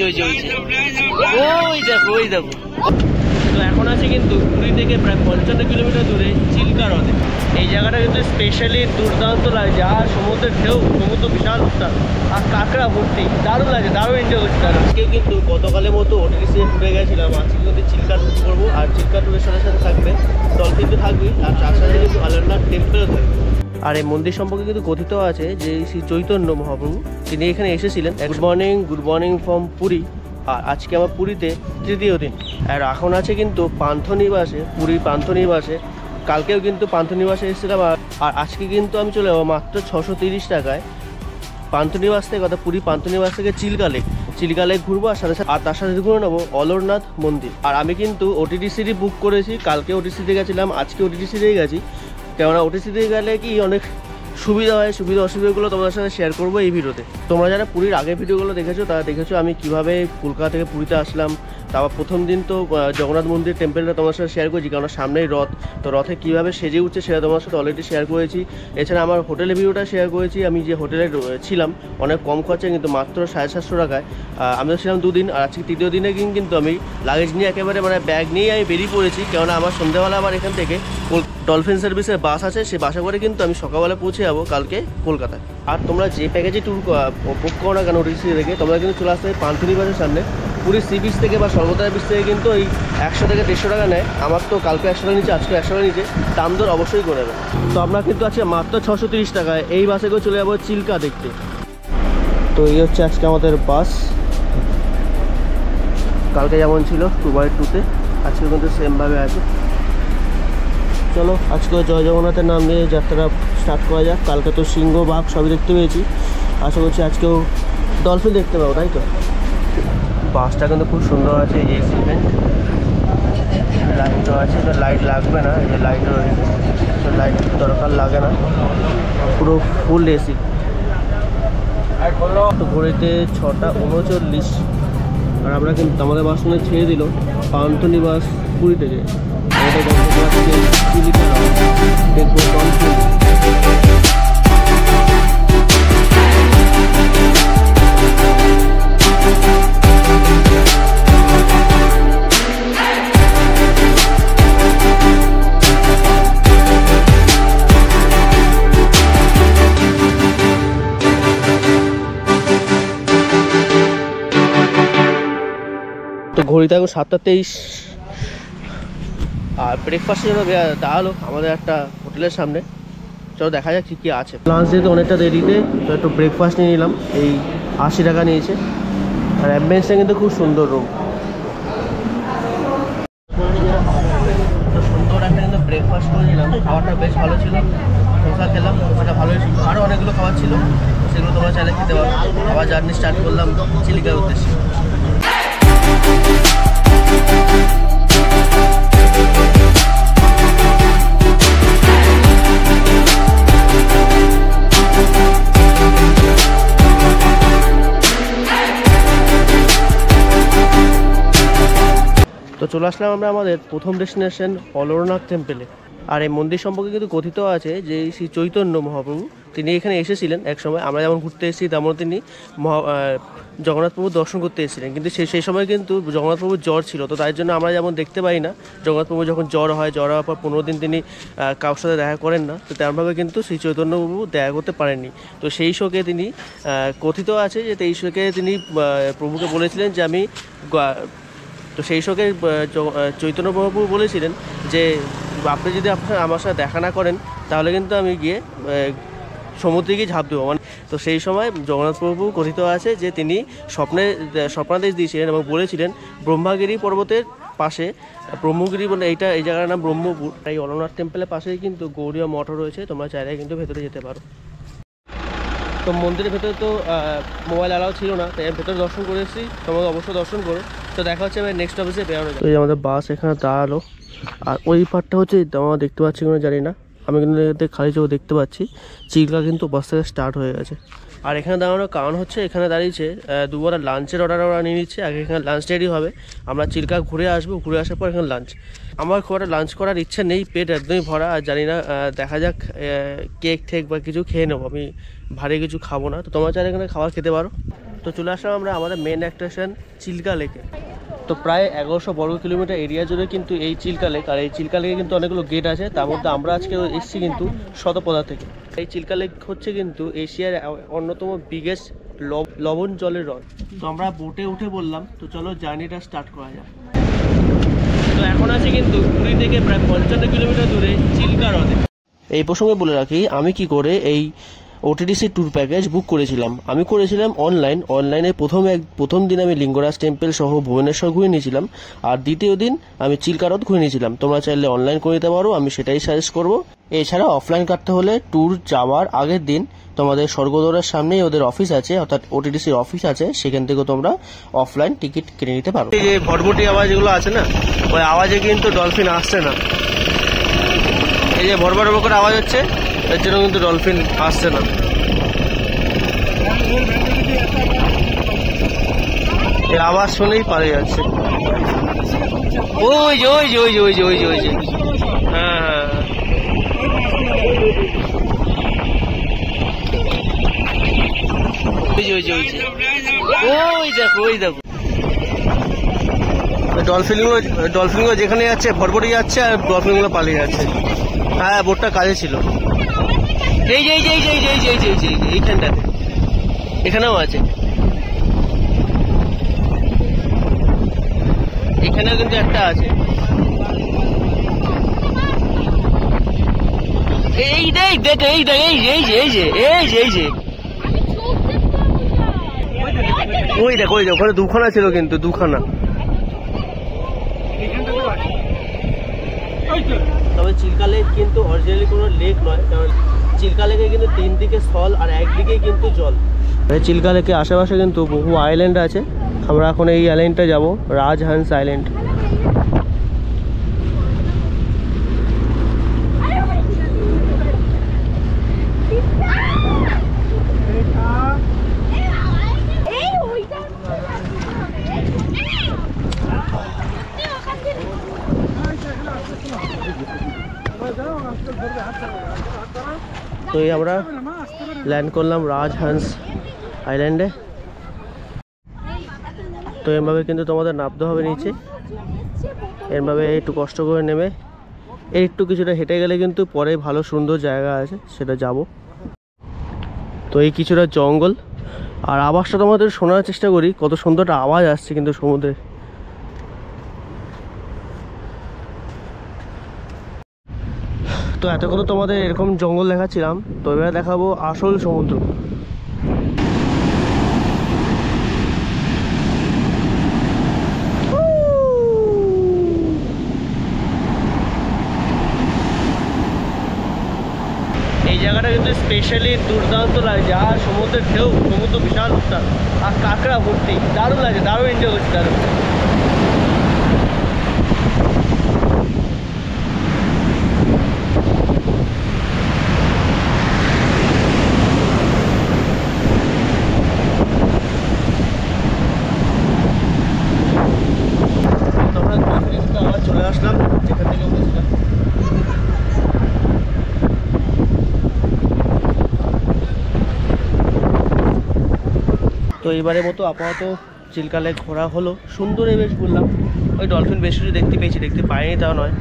ওই দেখো ওই দেখো। তো এখন আছে কিন্তু পুরী থেকে প্রায় 55 কিলোমিটার দূরে চিল্কা হ্রদে। এই জায়গাটা কিন্তু স্পেশালি দুর্দান্ত লাগে। আর সমুদ্রের ঢেউ, সমুদ্র বিশাল উত্তাল আর কাঁকড়া ভর্তি, দারুণ লাগে, দারুণ এনজয় করছি। আজকে কিন্তু গতকালের মতো ওটিসি ঘুরে গেছিলাম, আজকে কিন্তু চিল্কা ট্যুর করবো। আর চিল্কা ট্যুরের সাথে সাথে থাকবে ডলফিন তো থাকবেই, আর তার সাথে কিন্তু অলারনাথ টেম্পেলও থাকবে। আর এই মন্দির সম্পর্কে কিন্তু কথিত আছে যে শ্রী চৈতন্য মহাপ্রভু তিনি এখানে এসেছিলেন। Good morning from Puri. আর আজকে আমার পুরীতে তৃতীয় দিন। আর এখন আছে কিন্তু পান্থনিবাসে, পুরী পান্থনিবাসে। কালকেও কিন্তু পান্থনিবাসে এসেছিলাম। আর আজকে কিন্তু আমি চলে যাবো মাত্র 630 টাকায় পান্থনিবাস থেকে, অর্থাৎ পুরী পান্থনিবাস থেকে চিল্কা লেক ঘুরবো। আর সাথে আর তার সাথে ঘুরে নেবো অলারনাথ মন্দির। আর আমি কিন্তু ওটিটিসিরই বুক করেছি। কালকে ওটিসিতে গেছিলাম, আজকে ওটিটিসিতেই গেছি। কেননা ওটিসিতে গেলে কি অনেক সুবিধা হয়, সুবিধা অসুবিধাগুলো তোমাদের সাথে শেয়ার করবো এই ভিডিওতে। তোমরা যারা পুরীর আগের ভিডিওগুলো দেখেছো তারা দেখেছো আমি কিভাবে কলকাতা থেকে পুরীতে আসলাম। তারপর প্রথম দিন তো জগন্নাথ মন্দির টেম্পেলটা তোমার সাথে শেয়ার করেছি, কারণ সামনেই রথ। তো রথে কীভাবে সেজে উঠছে সেটা তোমার সাথে অলরেডি শেয়ার করেছি। এছাড়া আমার হোটেলের ভিডিওটা শেয়ার করেছি। আমি যে হোটেলে ছিলাম অনেক কম খরচে, কিন্তু মাত্র 750 টাকায়। আমি তো ছিলাম 2 দিন। আর আজকে তৃতীয় দিনে কিন্তু আমি লাগেজ নিয়ে একেবারে ব্যাগ নিয়েই আমি বেরিয়ে পড়েছি। কেননা আমার সন্ধ্যাবেলা আবার এখান থেকে ডলফিন সার্ভিসের বাস আছে, সেই বাসে করে কিন্তু আমি সকালবেলা পৌঁছে যাবো কালকে কলকাতায়। আর তোমরা যে প্যাকেজে ট্যুর বুক করো না কেন ওটিসি থেকে, তোমরা কিন্তু চলে আসতে পান্থনিবাসের সামনে। পুরী সি বিচ থেকে বা সর্বদা বিচ থেকে কিন্তু ওই 100 থেকে 150 টাকা নেয়। আমার তো কালকে 100 টাকা নিচে, আজকে 100 টাকা নিচে, দাম দর অবশ্যই করে নেবে। তো আমরা কিন্তু আজকে মাত্র 630 টাকায় এই বাসে করে চলে যাবো চিল্কা দেখতে। তো এই হচ্ছে আজকে আমাদের বাস। কালকে যেমন ছিল 2x2-তে, আজকে কিন্তু সেমভাবে আছে। চলো আজকে জয় জগন্নাথের নাম নিয়ে যাত্রা স্টার্ট করা যাক। কালকে তো সিংহ, বাঘ সবই দেখতে পেয়েছি, আশা করছি আজকেও ডলফিন দেখতে পাবো, তাই তো। বাসটা কিন্তু খুব সুন্দর আছে, এই এসি ভেন্ট, লাইটও আছে। তো লাইট লাগবে না, এই যে লাইট রয়েছে, তো লাইট দরকার লাগে না, পুরো ফুল এসি। তো ঘড়িতে 6:39। আর আমরা কিন্তু আমাদের বাস নিয়ে ছেড়ে দিল পান্থনিবাস পুরী থেকে। দেখবো ডলফিন। তো ঘড়িতে এখন 7:23। আর ব্রেকফাস্টের জন্য দাঁড়ালো আমাদের একটা হোটেলের সামনে। চলো দেখা যাক কী কী আছে। লাঞ্চ যেহেতু অনেকটা দেরিতে, তো একটু ব্রেকফাস্ট নিয়ে নিলাম। এই 80 টাকা নিয়েছে। আর অ্যাম্বিয়েন্সটা কিন্তু খুব সুন্দর রুম। তো সুন্দর একটা কিন্তু ব্রেকফাস্ট করে নিলাম, খাবারটা বেশ ভালো ছিল। ধোসা খেলাম, ধোসাটা ভালোই ছিল। আরও অনেকগুলো খাবার ছিল, সেগুলো তোমরা চাইলে খেতে পারো। আবার জার্নি স্টার্ট করলাম চিল্কার উদ্দেশ্যে। তো চলে আসলাম আমরা আমাদের প্রথম ডেস্টিনেশন অলারনাথ টেম্পেলে। আর এই মন্দির সম্পর্কে কিন্তু কথিত আছে যে শ্রী চৈতন্য মহাপ্রভু তিনি এখানে এসেছিলেন এক সময়। আমরা যেমন ঘুরতে এসেছি তেমন তিনি জগন্নাথ প্রভুর দর্শন করতে এসেছিলেন। কিন্তু সেই সময় কিন্তু জগন্নাথ প্রভুর জ্বর ছিল, তো তাই জন্য আমরা যেমন দেখতে পাই না জগন্নাথ প্রভু যখন জ্বর হওয়ার পর 15 দিন তিনি কারোর সাথে দেখা করেন না। তো তেমনভাবে কিন্তু শ্রী চৈতন্য প্রভু দেখা করতে পারেননি। তো সেই শোকে তিনি কথিত আছে যে এই শোকে তিনি প্রভুকে বলেছিলেন যে আমি, তো সেই শোকে চৈতন্য মহাপ্রভু বলেছিলেন যে আপনি যদি আমার সাথে দেখা না করেন তাহলে কিন্তু আমি গিয়ে সমুদ্রে গিয়ে ঝাঁপ দেবো। তো সেই সময় জগন্নাথ প্রভু কথিত আছে যে তিনি স্বপ্নাদেশ দিয়েছিলেন এবং বলেছিলেন ব্রহ্মগিরি পর্বতের পাশে, ব্রহ্মগিরি বলে এই জায়গার নাম ব্রহ্মপুর। এই অলারনাথ টেম্পলের পাশেই কিন্তু গৌড়ীয় মঠও রয়েছে, তোমরা চাইলে কিন্তু ভেতরে যেতে পারো। তো মন্দিরের ভেতরে তো মোবাইল অ্যালাউ ছিল না, তাই ভেতরে দর্শন করে এসেছি, তোমাকে অবশ্যই দর্শন করো। তো দেখা হচ্ছে আমি নেক্সট অফিসে বেরোনো যায়। তো এই আমাদের বাস এখানে দাঁড়ালো। আর ওই পার্টটা হচ্ছে তোমরা দেখতে পাচ্ছি কিনা জানি না, আমি কিন্তু খালি চোখ দেখতে পাচ্ছি চিল্কা কিন্তু বাস থেকে স্টার্ট হয়ে গেছে। আর এখানে দাঁড়ানোর কারণ হচ্ছে এখানে দাঁড়িয়েছে দুবার লাঞ্চের অর্ডার ওরা নিয়ে নিচ্ছে। আগে এখানে লাঞ্চ রেডি হবে, আমরা চিল্কা ঘুরে আসবো, ঘুরে আসার পর এখানে লাঞ্চ। আমার খুব একটা লাঞ্চ করার ইচ্ছে নেই, পেট একদমই ভরা। আর জানি না, দেখা যাক কেক ঠেক বা কিছু খেয়ে নেবো, আমি ভারী কিছু খাবো না। তো তোমরা চাইলে এখানে খাবার খেতে পারো। তো চলে আসলাম আমরা আমাদের মেন অ্যাট্রাকশন চিল্কা লেকে। তো প্রায় 1100 বর্গ কিলোমিটার এরিয়া জুড়ে কিন্তু এই চিল্কা লেক, আর এই চিল্কা লেকে কিন্তু অনেকগুলো গেট আছে। তার মধ্যে আমরা আজকে এসেছি কিন্তু শতপদা থেকে। এই চিল্কা লেক হচ্ছে কিন্তু এশিয়ার অন্যতম বিগেস্ট লবণ জলের হ্রদ। তো আমরা বোটে উঠে বললাম, তো চলো জার্নিটা স্টার্ট করা যাক। তো এখন আছি কিন্তু পুরী থেকে প্রায় 55 কিলোমিটার দূরে চিল্কা হ্রদে। এই প্রসঙ্গে বলে রাখি আমি কি করে এই ওটিডিসি ট্যুর প্যাকেজ বুক করেছিলাম। আমি করেছিলাম অনলাইনে প্রথম দিন আমি লিঙ্গরাজ টেম্পল সহ ভুবনেশ্বর ঘুরে নিয়েছিলাম, আর দ্বিতীয় দিন আমি চিল্কা হ্রদ ঘুরে নিয়েছিলাম। তোমরা চাইলে অনলাইন করে নিতে পারো, আমি সেটাই সাজেস্ট করবো। এছাড়া অফলাইন কাটতে হলে ট্যুর যাওয়ার আগের দিন তোমাদের স্বর্গদ্বারের সামনেই ওদের অফিস আছে, অর্থাৎ ওটিডিসির অফিস আছে, সেখান থেকে তোমরা অফলাইন টিকিট কিনে নিতে পারো। এই যে ভটভটি আওয়াজ এগুলো আছে না, ওই আওয়াজে কিন্তু ডলফিন আসছে না। এই যে ভরভর করে আওয়াজ হচ্ছে, এর জন্য কিন্তু ডলফিন আসছে না। এই আওয়াজ শুনেই পালিয়ে যাচ্ছে। ওই যে ওই যে ওই যে ওই যে ওই যে ওই যে হ্যাঁ, ওই যে ওই যে ওই যে ওই দেখো ওই দেখো ডলফিনগুলো যেখানে যাচ্ছে ভরভরে যাচ্ছে, আর ডলফিনগুলো পালিয়ে যাচ্ছে। হ্যাঁ, বোটটা কাজে ছিল। এই যে এই যে এই যে এই যে এই যে এই যে এইখানটাতে এখানেও আছে, এখানেও কিন্তু একটা আছে। এই দেখ দেখ এই দেখ এই যে এই যে এই যে এই যে এই যে ওই দেখ ওই দেখ ওখানে দুখানা ছিল, কিন্তু দুখানা। তবে চিল্কা লেক কিন্তু অরিজিনালি কোনো লেক নয়, কারণ চিল্কা লেকে কিন্তু 3 দিকে স্থল আর একদিকে কিন্তু জল। চিল্কা লেকের আশেপাশে কিন্তু বহু আইল্যান্ড আছে। আমরা এখন এই আইল্যান্ডটা যাব, রাজহান্স আইল্যান্ড। তো এই আমরা ল্যান্ড করলাম রাজহান্স আইল্যান্ডে। তো এভাবে কিন্তু তোমাদের নামতে হবে নিচে, এভাবে একটু কষ্ট করে নেমে একটু কিছুটা হেঁটে গেলে কিন্তু পরে ভালো সুন্দর জায়গা আছে, সেটা যাব। তো এই কিছুটা জঙ্গল, আর আওয়াজটা তোমাদের শোনার চেষ্টা করি, কত সুন্দর একটা আওয়াজ আসছে কিন্তু সমুদ্রে। তো এতক্ষণ তোমাদের এরকম জঙ্গল দেখাচ্ছিলাম, তো এবার দেখাবো আসল সমুদ্র। এই জায়গাটা কিন্তু স্পেশালি দুর্দান্ত লাগছে, আর সমুদ্রের ঢেউ, সমুদ্র বিশাল উত্তাল, আর কাঁকড়া ভর্তি, দারুণ লাগছে, দারুণ এনজয় করছি, দারুণ। আবার চলে আসলাম যেখান থেকে উঠেছিলাম। তো এবারের মতো আপাতত চিল্কা লেক ঘোরা হলো, সুন্দরই বেশ বললাম। ওই ডলফিন বেশ কিছু দেখতে পেয়েছি, দেখতে পাইনি তাও নয়।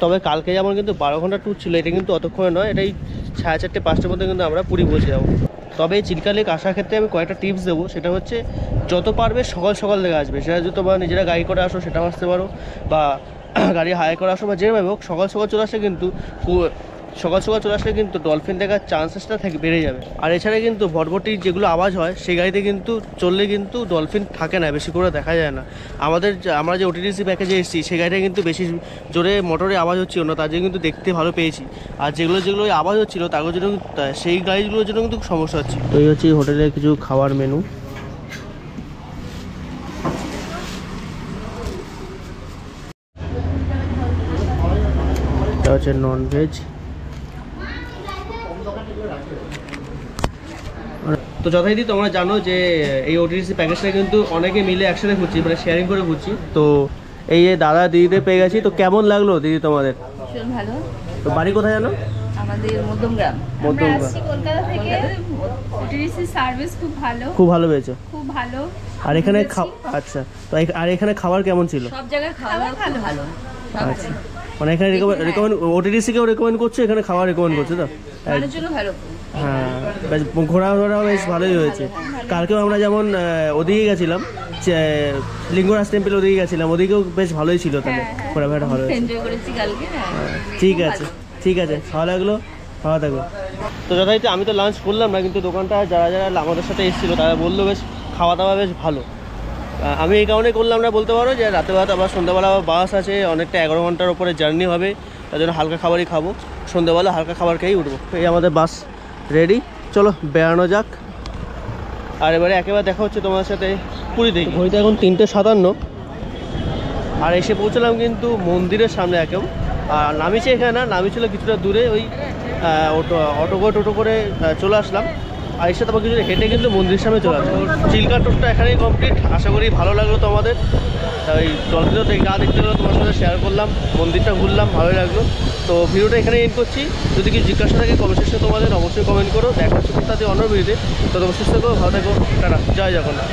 তবে কালকে যেমন কিন্তু 12 ঘন্টা ট্যুর ছিল, এটা কিন্তু অতক্ষণে নয়, এটাই 4:30-5টার মধ্যে কিন্তু আমরা পুরী পৌঁছে যাবো। তবে এই চিল্কা লেক আসার ক্ষেত্রে আমি কয়েকটা টিপস দেবো, সেটা হচ্ছে যত পারবে সকাল সকাল থেকে আসবে। সেটা যদি তোমরা নিজেরা গাড়ি করে আসো সেটাও আসতে পারো, বা গাড়ি হায়ার করে আসো, বা যেভাবে হোক সকাল সকাল চলে আসলে কিন্তু ডলফিন দেখার চান্সেসটা বেড়ে যাবে। আর এছাড়া কিন্তু ভটভটির যেগুলো আওয়াজ হয় সেই গাড়িতে কিন্তু চললে কিন্তু ডলফিন থাকে না, বেশি করে দেখা যায় না। আমরা যে ওটিডিসি প্যাকেজে এসেছি সেই গাড়িটা কিন্তু বেশি জোরে মোটরে আওয়াজ হচ্ছিল না, তার জন্য কিন্তু দেখতে ভালো পেয়েছি। আর যেগুলো আওয়াজ হচ্ছিলো তার জন্য সেই গাড়িগুলোর জন্য কিন্তু সমস্যা হচ্ছে। তো এই হচ্ছে হোটেলের কিছু খাবার মেনু। এটা হচ্ছে ননভেজ। তো যথারীতি তোমরা জানো যে এই ওটিডিসি প্যাকেজটা কিন্তু অনেকে মিলে একসাথে ঘুরছি, মানে শেয়ারিং করে ঘুরছি। তো এই যে দাদা দিদিদের পেয়ে গেছি, তো কেমন লাগলো দিদি তোমাদের? ভালো। তো বাড়ি কোথায় জানো? আমাদের মধ্যমগ্রাম। আমরা আসছি কলকাতা থেকে। ওটিডিসি সার্ভিস খুব ভালো, খুব ভালো পেয়েছো? খুব ভালো। আর এখানে আচ্ছা, তো আর এখানে খাবার কেমন ছিল? সব জায়গায় খাওয়া ভালো ভালো। আচ্ছা, মানে এখানে রেকমেন্ড ওটিডিসি কেও রেকমেন্ড করছে, এখানে খাবার রেকমেন্ড করছে তো? মানুষের জন্য ভালো। হ্যাঁ, বেশ ঘোরাফেরাও বেশ ভালোই হয়েছে। কালকেও আমরা যেমন ওদিকে গেছিলাম, লিঙ্গরাজ টেম্পল, ওদিকে গেছিলাম, ওদিকেও বেশ ভালোই ছিল। তাহলে ঘোরাফেরা ভালো হয়েছে। এনজয় করেছি কালকে। ঠিক আছে, ঠিক আছে, ভালো লাগলো, ভালো থাকবে। তো যথারীতি আমি তো লাঞ্চ করলাম না, কিন্তু দোকানটা যারা যারা আমাদের সাথে এসেছিলো তারা বললো বেশ খাওয়া দাওয়া বেশ ভালো। আমি এই কারণে করলাম না বলতে পারো, যে রাতে আবার সন্ধ্যাবেলা বাস আছে, অনেকটা 11 ঘন্টার ওপরে জার্নি হবে, তার জন্য হালকা খাবারই খাবো, সন্ধ্যাবেলা হালকা খাবার খেয়েই উঠবো। এই আমাদের বাস রেডি, চলো বেড়ানো যাক। আর এবারে একেবারে দেখা হচ্ছে তোমার সাথে পুরীতে। ঘড়িতে এখন 3:57, আর এসে পৌঁছলাম কিন্তু মন্দিরের সামনে একেবারে। আর নামিছে এখানে না, নামিছিল কিছুটা দূরে, ওই টোটো করে চলে আসলাম। আর এর সাথে আবার কিছু হেঁটে কিন্তু মন্দিরের সামনে চলে আসলাম। চিল্কা ট্যুরটা এখানেই কমপ্লিট। আশা করি ভালো লাগলো তোমাদের। ওই ডলফিনও যা দেখতে হলো তোমার সাথে শেয়ার করলাম, মন্দিরটা ঘুরলাম, ভালোই লাগলো। তো ভিডিওটা এখানে এন্ড করছি। যদি কিছু জিজ্ঞাসা থাকে কমেন্ট সেকশনে তোমাদের অবশ্যই কমেন্ট করো। দেখা হচ্ছে তাতে অন্য ভিডিওতে। তো তোমার সুস্থ থাকো, ভালো থাকো, টাটা, জয় জগন্নাথ।